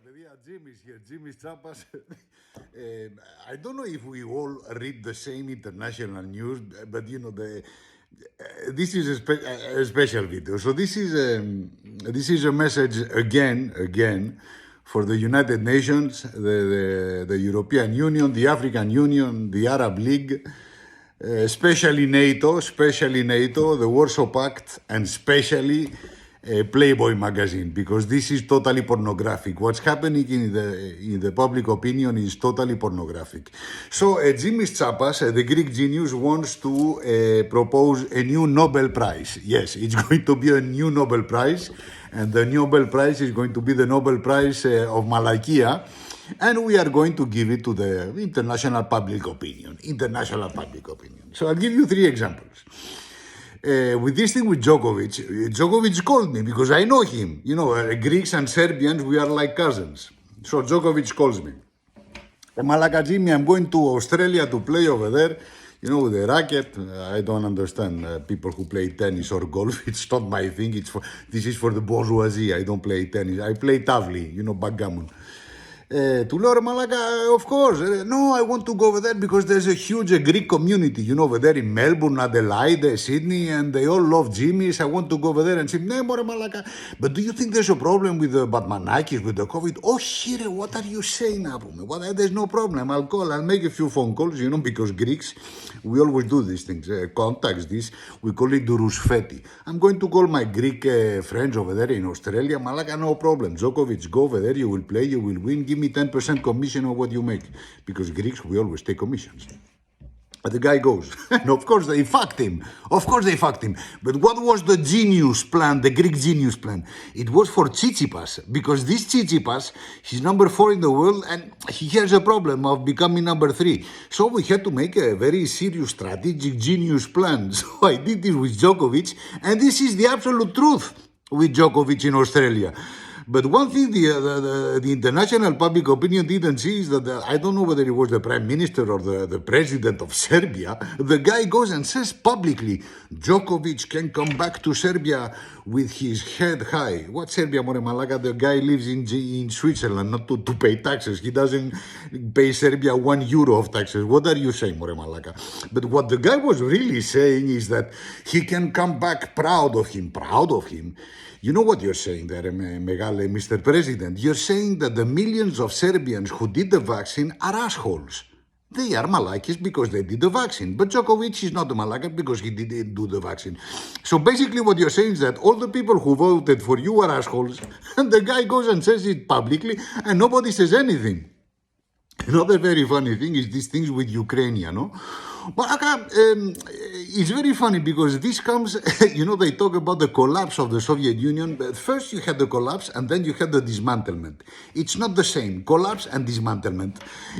παιδιά, Jimmy's here, Jimmy's Tsapas. I don't know if we all read the same international news, but you know this is a special video. So this is a message again for the United Nations, the European Union, the African Union, the Arab League, especially NATO, the Warsaw Pact, and especially Playboy magazine, because this is totally pornographic. What's happening in the public opinion is totally pornographic. So Jimmy Tsapas, the Greek genius, wants to propose a new Nobel Prize. Yes, it's going to be a new Nobel Prize, and the Nobel Prize is going to be the Nobel Prize of Malakia, and we are going to give it to the international public opinion. So I'll give you three examples. With this thing with Djokovic called me because I know him. You know, Greeks and Serbians, we are like cousins. So Djokovic calls me. Malaka Jimmy, I'm going to Australia to play over there, you know, with a racket. I don't understand people who play tennis or golf. It's not my thing. This is for the bourgeoisie. I don't play tennis. I play tavli, you know, backgammon. Του λέω, ρε μαλάκα, of course. No, I want to go over there because there's a huge Greek community, you know, over there in Melbourne, Adelaide, Sydney, and they all love Jimmy's. I want to go over there and say, ναι, μωρέ μαλάκα. But do you think there's a problem with the BATMANAKIS, with the COVID? Oh, shit, what are you saying, να πούμε? Well, there's no problem. I'll call, I'll make a few phone calls, you know, because Greeks, we always do these things, contacts this. We call it Rusfeti. I'm going to call my Greek friends over there in Australia. Malaka, no problem. Djokovic, go over there, you will play, you will win. Give me 10% commission of what you make. Because Greeks, we always take commissions. But the guy goes. And of course they fucked him. But what was the genius plan, the Greek genius plan? It was for Tsitsipas. Because this Tsitsipas, he's number 4 in the world and he has a problem of becoming number 3. So we had to make a very serious strategic genius plan. So I did this with Djokovic, and this is the absolute truth with Djokovic in Australia. But one thing the international public opinion didn't see is that I don't know whether it was the Prime Minister or the President of Serbia. The guy goes and says publicly, Djokovic can come back to Serbia with his head high. What Serbia, more malaga? The guy lives in Switzerland, not to pay taxes. He doesn't pay Serbia €1 of taxes. What are you saying, more malaga? But what the guy was really saying is that he can come back proud of him. You know what you're saying there, Megale, Mr. President? You're saying that the millions of Serbians who did the vaccine are assholes. They are malakis because they did the vaccine. But Djokovic is not a malaka because he didn't do the vaccine. So basically what you're saying is that all the people who voted for you are assholes, and the guy goes and says it publicly, and nobody says anything. Another very funny thing is these things with UKRANIA, no? But it's very funny because this comes, you know, they talk about the collapse of the Soviet Union. But first you had the collapse and then you had the dismantlement. It's not the same, collapse and dismantlement.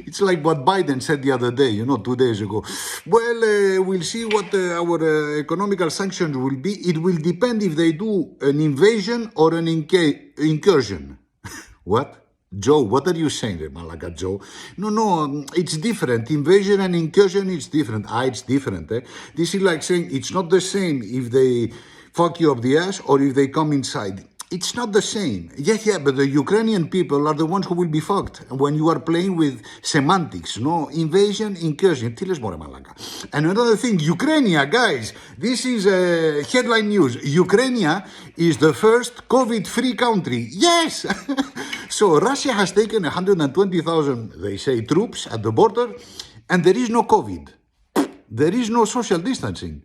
It's like what Biden said the other day, you know, 2 days ago. Well, we'll see what our economical sanctions will be. It will depend if they do an invasion or an incursion. What? Joe, what are you saying, Malaka Joe? No, it's different. Invasion and incursion, it's different. It's different. This is like saying it's not the same if they fuck you up the ass or if they come inside. It's not the same. Yeah, but the Ukrainian people are the ones who will be fucked when you are playing with semantics, no? Invasion, incursion. And another thing, Ukrainia, guys, this is headline news. Ukrainia is the first COVID-free country. Yes! So Russia has taken 120,000, they say, troops at the border, and there is no COVID. There is no social distancing.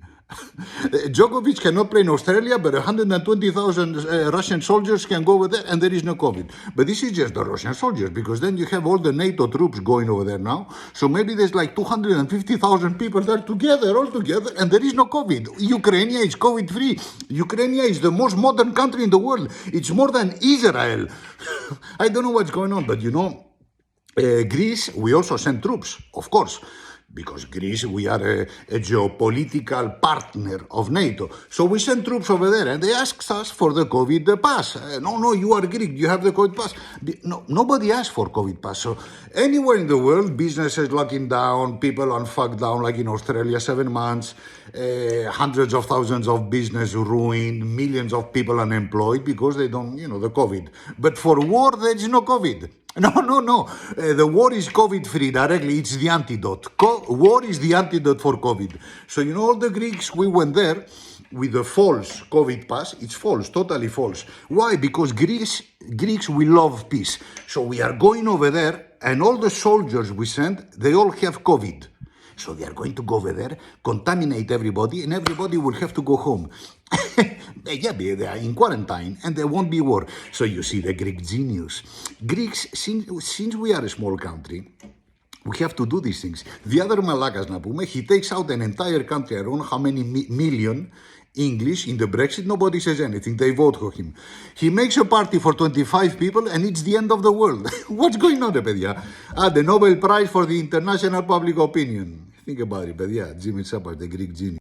Djokovic cannot play in Australia, but 120,000 Russian soldiers can go over there, and there is no COVID. But this is just the Russian soldiers, because then you have all the NATO troops going over there now. So maybe there's like 250,000 people there all together, and there is no COVID. Ukraine is COVID-free. Ukraine is the most modern country in the world. It's more than Israel. I don't know what's going on, but you know, Greece, we also send troops, of course. Because Greece, we are a geopolitical partner of NATO. So we send troops over there and they asked us for the COVID pass. No, you are Greek, you have the COVID pass. No, nobody asked for COVID pass. So anywhere in the world, businesses locking down, people on fuck down, like in Australia, 7 months, hundreds of thousands of business ruined, millions of people unemployed because they don't, the COVID. But for war, there is no COVID. No. The war is COVID-free directly. It's the antidote. War is the antidote for COVID. So, all the Greeks, we went there with the false COVID pass. It's false, totally false. Why? Because Greeks, we love peace. So we are going over there, and all the soldiers we send, they all have COVID. So they are going to go over there, contaminate everybody, and everybody will have to go home. Yeah, they are in quarantine, and there won't be war. So you see the Greek genius. Greeks, since we are a small country, we have to do these things. The other malakas, na pume, he takes out an entire country. I don't know how many million English in the Brexit. Nobody says anything. They vote for him. He makes a party for 25 people, and it's the end of the world. What's going on, παιδιά? The Nobel Prize for the International Public Opinion. Think about it, παιδιά. Jimmy Tsapar, the Greek genius.